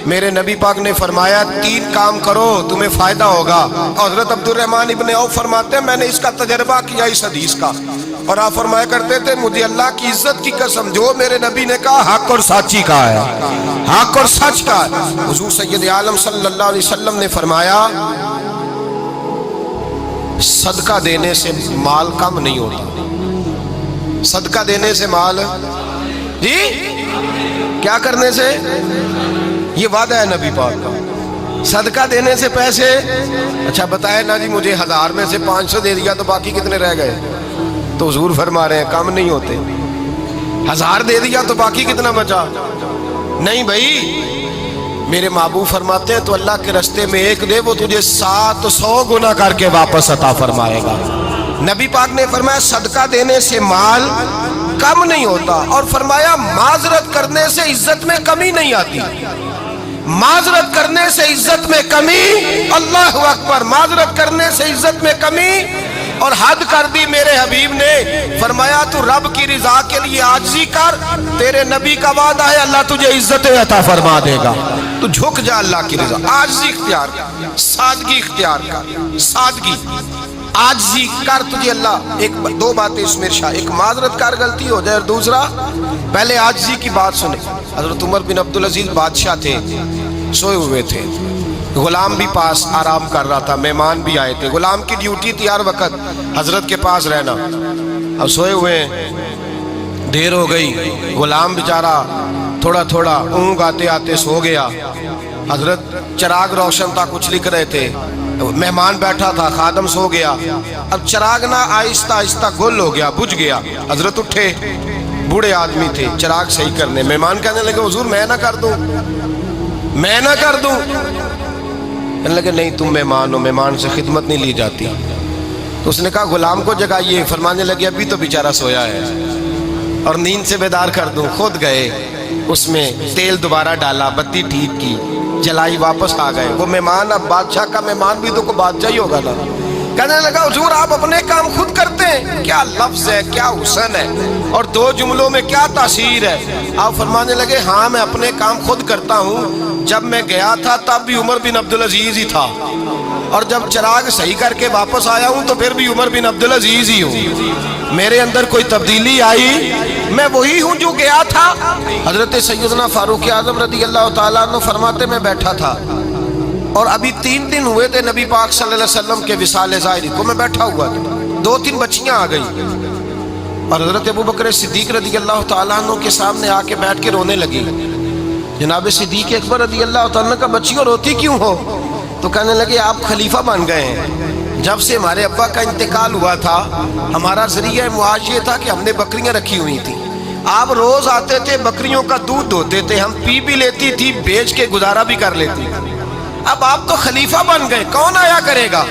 میرے نبی پاک نے فرمایا 3 کام کرو تمہیں فائدہ ہوگا۔ حضرت عبد الرحمن ابن عوف فرماتے ہیں میں نے اس کا تجربہ کیا اس حدیث کا، اور آپ فرمایا کرتے تھے مجھے اللہ کی عزت کی قسم جو میرے نبی نے کہا حق اور سچی کا ہے، حق اور سچ کا ہے۔ حضور سید عالم صلی اللہ علیہ وسلم نے فرمایا صدقہ دینے سے مال کم نہیں ہوتا، صدقہ دینے سے مال جی کیا کرنے سے، یہ وعدہ ہے نبی پاک کا، صدقہ دینے سے پیسے، اچھا بتائے نا جی مجھے 1000 میں سے 500 دے دیا تو باقی کتنے رہ گئے؟ تو حضور فرما رہے ہیں کم نہیں ہوتے، 1000 دے دیا تو باقی کتنا بچا؟ نہیں بھائی، میرے محبوب فرماتے ہیں تو اللہ کے رستے میں 1 دے وہ تجھے 700 گنا کر کے واپس عطا فرمائے گا۔ نبی پاک نے فرمایا صدقہ دینے سے مال کم نہیں ہوتا، اور فرمایا معذرت کرنے سے عزت میں کمی نہیں آتی، معذرت کرنے سے عزت میں کمی، اللہ اکبر، معذرت کرنے سے عزت میں کمی، اور حد کر دی میرے حبیب نے فرمایا تو رب کی رضا کے لیے عاجزی کر، تیرے نبی کا وعدہ ہے اللہ تجھے عزت عطا فرما دے گا، تو جھک جا اللہ کی رضا، عاجزی اختیار کر، سادگی اختیار کر، سادگی عاجزی کر، تجھے اللہ 2 باتیں اس میں ارشاد، ایک معذرت کر غلطی ہو جائے، اور دوسرا پہلے عاجزی کی بات سنے۔ حضرت عمر بن عبدالعزیز بادشاہ تھے، سوئے ہوئے تھے، غلام بھی پاس آرام کر رہا تھا، مہمان بھی آئے تھے، غلام کی ڈیوٹی تھی ہر وقت حضرت کے پاس رہنا، اب سوئے ہوئے دیر ہو گئی، غلام بیچارہ تھوڑا تھوڑا اونگ آتے آتے سو گیا، حضرت چراغ روشن تھا کچھ لکھ رہے تھے، مہمان بیٹھا تھا خادم سو گیا، اب چراغ نہ آہستہ آہستہ گل ہو گیا، بجھ گیا، حضرت اٹھے، بوڑھے آدمی تھے چراغ صحیح کرنے، مہمان کہنے لگے حضور میں نہ کر دوں، میں نہ کر دوں، کہنے لگے نہیں تم مہمان ہو، مہمان سے خدمت نہیں لی جاتی، تو اس نے کہا غلام کو جگائیے، فرمانے لگے ابھی تو بیچارہ سویا ہے اور نیند سے بیدار کر دوں، خود گئے اس میں تیل دوبارہ ڈالا، بتی ٹھیک کی، جلائی، واپس آ گئے، وہ مہمان اب بادشاہ کا مہمان بھی تو کوئی بادشاہ ہی ہوگا نا، کہنے لگا حضور آپ اپنے کام خود کرتے ہیں، کیا لفظ ہے، کیا حسن ہے، اور 2 جملوں میں کیا تاثیر ہے۔ آپ فرمانے لگے ہاں میں اپنے کام خود کرتا ہوں، جب میں گیا تھا تب بھی عمر بن عبدالعزیز ہی تھا، اور جب چراغ صحیح کر کے واپس آیا ہوں تو پھر بھی عمر بن عبدالعزیز ہی ہوں، میرے اندر کوئی تبدیلی آئی، میں وہی ہوں جو گیا تھا۔ حضرت سیدنا فاروق اعظم رضی اللہ تعالیٰ عنہ فرماتے میں بیٹھا تھا اور ابھی 3 دن ہوئے تھے نبی پاک صلی اللہ علیہ وسلم کے وصال ظاہری کو، میں بیٹھا ہوا تھا، 2-3 بچیاں آ گئی اور حضرت ابوبکر صدیق رضی اللہ تعالیٰ عنہ کے سامنے آ کے بیٹھ کے رونے لگی، جناب صدیق اکبر رضی اللہ تعالیٰ عنہ کا بچیوں روتی کیوں ہو؟ تو کہنے لگے آپ خلیفہ بن گئے ہیں، جب سے ہمارے ابا کا انتقال ہوا تھا ہمارا ذریعہ معاش یہ تھا کہ ہم نے بکریاں رکھی ہوئی تھی، آپ روز آتے تھے بکریوں کا دودھ دھوتے تھے، ہم پی لیتی تھی، بیچ کے گزارا بھی کر لیتی، اب آپ تو خلیفہ بن گئے کون آیا کرے گا؟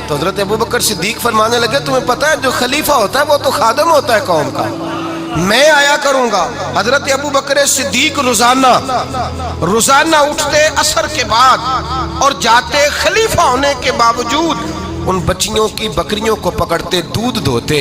تو حضرت ابوبکر صدیق فرمانے لگے تمہیں پتہ ہے جو خلیفہ ہوتا ہے وہ تو خادم ہوتا ہے قوم کا، میں آیا کروں گا۔ حضرت ابوبکر صدیق روزانہ اٹھتے عصر کے بعد اور جاتے، خلیفہ ہونے کے باوجود ان بچیوں کی بکریوں کو پکڑتے، دودھ دھوتے،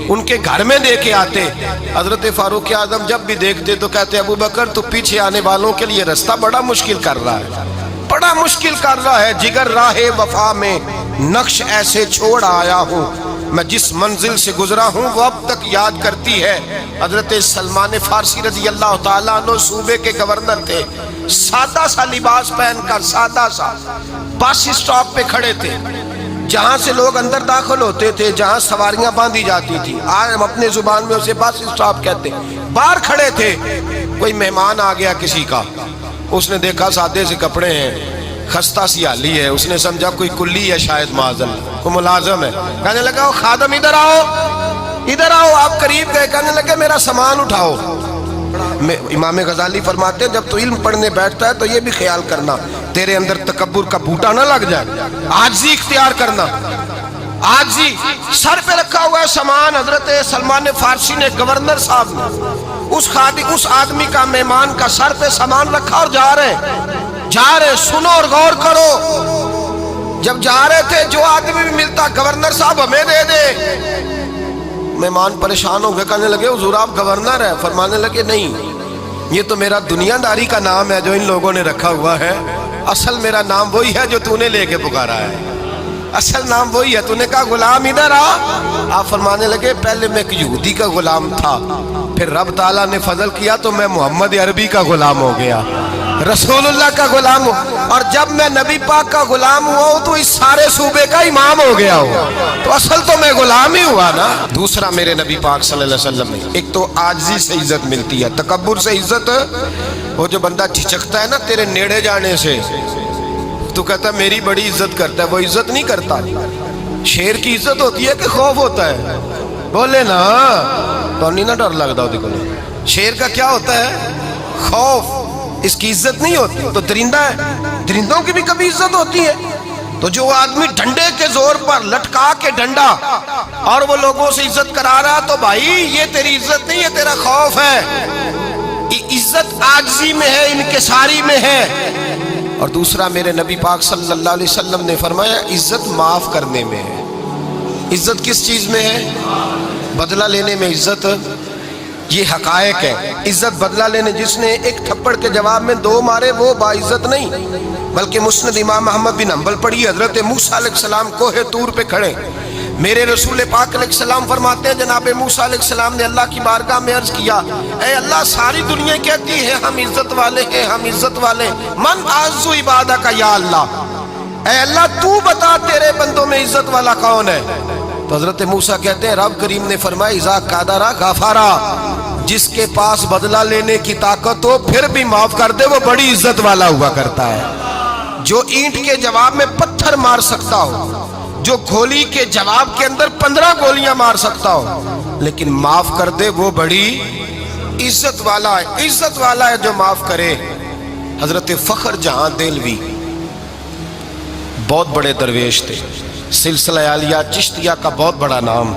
ان کے گھر میں دے کے آتے۔ حضرت فاروق اعظم جب بھی دیکھتے تو کہتے ابوبکر تو پیچھے آنے والوں کے لیے رستہ بڑا مشکل کر رہا ہے، بڑا مشکل کر رہا ہے، جگر راہ وفا میں نقش ایسے چھوڑ آیا ہوں، میں جس منزل سے گزرا ہوں وہ اب تک یاد کرتی ہے۔ حضرت سلمان فارسی رضی اللہ تعالیٰ عنہ صوبے کے گورنر تھے، سادہ سا لباس پہن کر سادہ سا بس اسٹاپ پہ کھڑے تھے، جہاں سے لوگ اندر داخل ہوتے تھے، جہاں سواریاں باندھی جاتی تھی، آج ہم اپنے زبان میں اسے بس اسٹاپ کہتے ہیں، باہر کھڑے تھے، کوئی مہمان آ گیا کسی کا، اس نے دیکھا سادے سے کپڑے ہیں، خستہ سی حالی ہے، اس نے سمجھا کوئی کلی ہے شاید معاذاللہ، کوئی ملازم ہے، کہنے لگا خادم ادھر آؤ ادھر آؤ، آپ قریب گئے، کہنے لگے میرا سامان اٹھاؤ۔ امام غزالی فرماتے ہیں جب تو علم پڑھنے بیٹھتا ہے تو یہ بھی خیال کرنا تیرے اندر تکبر کا بوٹا نہ لگ جائے، عاجزی اختیار کرنا، عاجزی، سر پہ رکھا ہوا ہے سامان، حضرت سلمان فارسی نے گورنر صاحب نے اس آدمی کا مہمان کا سر پہ سامان رکھا اور جا رہے سنو اور غور کرو، جب جا رہے تھے جو آدمی بھی ملتا گورنر صاحب ہمیں دے دے، مہمان پریشان ہو گئے، کہنے لگے حضور آپ گورنر ہیں؟ فرمانے لگے نہیں، یہ تو میرا دنیا داری کا نام ہے جو ان لوگوں نے رکھا ہوا ہے، اصل میرا نام وہی ہے جو تو نے لے کے پکارا ہے، اصل نام وہی ہے۔ تو نے کہا غلام ادھر آ، آپ فرمانے لگے پہلے میں ایک یہودی کا غلام تھا، پھر رب تعالیٰ نے فضل کیا تو میں محمد عربی کا غلام ہو گیا، رسول اللہ کا غلام ہوں، اور جب میں نبی پاک کا غلام ہوا ہوں تو اس سارے صوبے کا امام ہو گیا ہوں، تو اصل تو میں غلام ہی ہوا نا۔ دوسرا میرے نبی پاک صلی اللہ علیہ وسلم میں ایک تو عاجزی سے عزت ملتی ہے، تکبر سے عزت، وہ جو بندہ جھجکتا ہے نا تیرے نیڑے جانے سے، تو کہتا ہے میری بڑی عزت کرتا ہے، وہ عزت نہیں کرتا۔ شیر کی عزت ہوتی ہے کہ خوف ہوتا ہے؟ بولے نا، تو نہیں نہ ڈر لگتا ہوتی کو۔ شیر کا کیا ہوتا ہے؟ خوف، اس کی عزت نہیں ہوتی۔ تو درندہ ہے، درندوں کی بھی کبھی عزت ہوتی ہے؟ تو جو آدمی ڈنڈے کے زور پر لٹکا کے ڈنڈا اور وہ لوگوں سے عزت کرا رہا، تو بھائی یہ تیری عزت نہیں، یہ تیرا خوف ہے۔ عزت عاجزی میں ہے، انکساری میں ہے۔ اور دوسرا میرے نبی پاک صلی اللہ علیہ وسلم نے فرمایا عزت معاف کرنے میں ہے۔ عزت کس چیز میں ہے؟ بدلہ لینے میں عزت، یہ حقائق ہے۔ عزت بدلہ لینے، جس نے ایک تھپڑ کے جواب میں 2 مارے وہ باعزت نہیں، بلکہ مسند امام احمد بن حنبل پڑھی، حضرت موسیٰ علیہ السلام کوہ طور پہ کھڑے، میرے رسول پاک علیہ السلام فرماتے ہیں جناب موسیٰ علیہ السلام نے اللہ کی بارگاہ میں عرض کیا، اے اللہ ساری دنیا کہتی ہے ہم عزت والے ہیں، ہم عزت والے، من اعز عبادک یا اللہ، اے اللہ تو بتا تیرے بندوں میں عزت والا کون ہے؟ تو حضرت موسیٰ کہتے ہیں رب کریم نے فرمایا اذا قادرا غفارا، جس کے پاس بدلہ لینے کی طاقت ہو پھر بھی معاف کر دے وہ بڑی عزت والا ہوا کرتا ہے۔ جو اینٹ کے جواب میں پتھر مار سکتا ہو، جو گولی کے جواب کے اندر 15 گولیاں مار سکتا ہو، لیکن معاف کر دے وہ بڑی عزت والا ہے۔ عزت والا ہے جو معاف کرے۔ حضرت فخر جہاں دہلوی بہت بڑے درویش تھے، سلسلہ عالیہ چشتیہ کا بہت بڑا نام،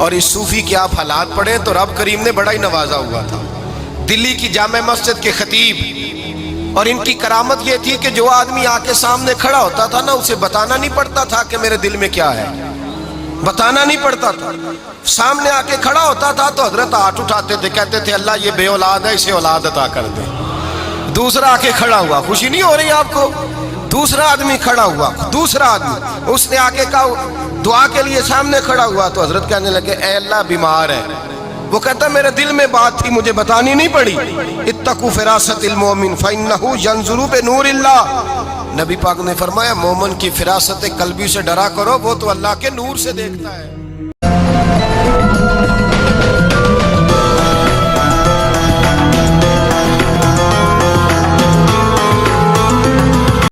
اور اس صوفی کے آپ حالات پڑھیں تو رب کریم نے بڑا ہی نوازا ہوا تھا۔ دلی کی جامع مسجد کے خطیب، اور ان کی کرامت یہ تھی کہ جو آدمی آ کے سامنے کھڑا ہوتا تھا نا اسے بتانا نہیں پڑتا تھا کہ میرے دل میں کیا ہے، بتانا نہیں پڑتا تھا۔ سامنے آ کے کھڑا ہوتا تھا تو حضرت ہاتھ اٹھاتے تھے، کہتے تھے اللہ یہ بے اولاد ہے اسے اولاد عطا کر دے۔ دوسرا آ کے کھڑا ہوا، خوشی نہیں ہو رہی آپ کو؟ دوسرا آدمی کھڑا ہوا، دوسرا آدمی، اس نے آ کے کہا دعا کے لیے سامنے کھڑا ہوا تو حضرت کہنے لگے اے اللہ بیمار ہے، وہ کہتا میرے دل میں بات تھی مجھے بتانی نہیں پڑی، اتقوا فراست المومن فإنہ ینظر بنور اللہ، نبی پاک نے فرمایا مومن کی فراست قلبی سے ڈرا کرو، وہ تو اللہ کے نور سے دیکھتا ہے۔